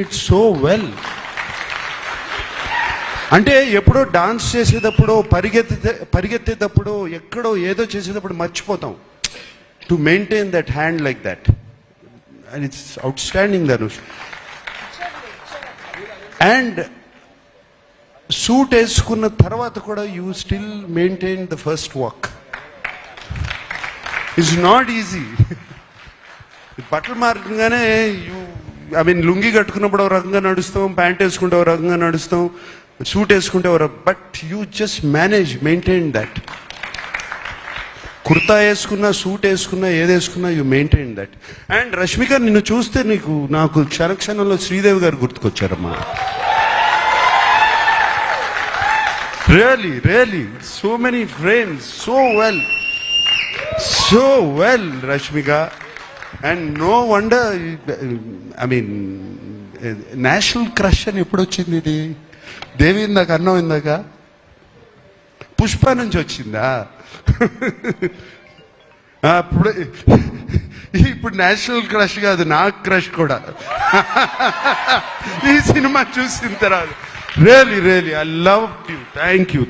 It so well. అంటే ఎప్పుడో dance చేసేటప్పుడు పరిగెత్తేటప్పుడు ఎక్కడో ఏదో చేసేటప్పుడు మర్చిపోతాం to maintain that hand like that. And it's out standing Dhanush. And suit వేసుకున్న తర్వాత కూడా you still maintain the first walk. It's not easy. బట్టలు మార్గంగానే లుంగి కట్టుకున్నప్పుడు ఒక రకంగా నడుస్తాం, ప్యాంట్ వేసుకుంటే ఒక రకంగా నడుస్తాం, సూట్ వేసుకుంటే but you just maintain that. Kurta వేసుకున్నా, సూట్ వేసుకున్నా, ఏది వేసుకున్నా you maintain that. And Rashmika, నిన్ను చూస్తే నాకు క్షణక్షణంలో శ్రీదేవి గారు గుర్తుకొచ్చారమ్మా. Really so many frames, so well Rashmika. And no wonder, national crush అని ఎప్పుడు వచ్చింది ఇది? దేవి ఇందాక అన్నం, ఇందాక పుష్ప నుంచి వచ్చిందా? ఇప్పుడు నేషనల్ క్రష్ కాదు, నాకు క్రష్ కూడా ఈ సినిమా చూసిన తర్వాత. Really I love you.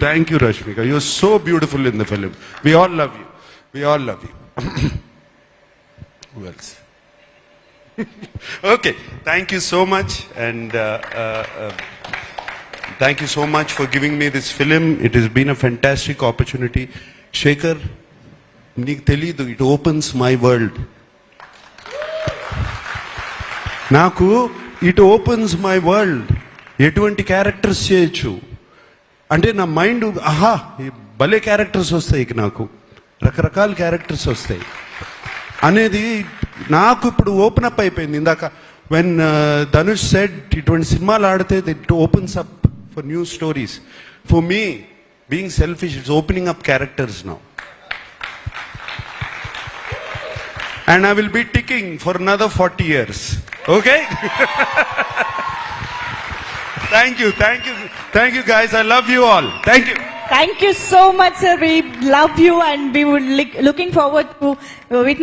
Thank you Rashmika. You are so beautiful in the film. We all love you. Who else? Okay, thank you so much, and thank you so much for giving me this film. It has been a fantastic opportunity. Shekhar, నీకు తెలీదు, it opens my world. నాకు it opens my world. ఎటువంటి characters చేయొచ్చు అంటే నా mind, భలే characters వస్తాయి, నాకు రకరకాల క్యారెక్టర్స్ వస్తాయి అనేది నాకు ఇప్పుడు ఓపెన్ అప్ అయిపోయింది. ఇందాక వెన్ ధనుష్ సెడ్ ఇటువంటి సినిమాలు ఆడితే it opens up for new stories. For me, being selfish, it's opening up characters now. And I will be ticking for another 40 years. Okay? Thank you guys. I love you all. Thank you. Thank you so much, sir. We love you and we would looking forward to witness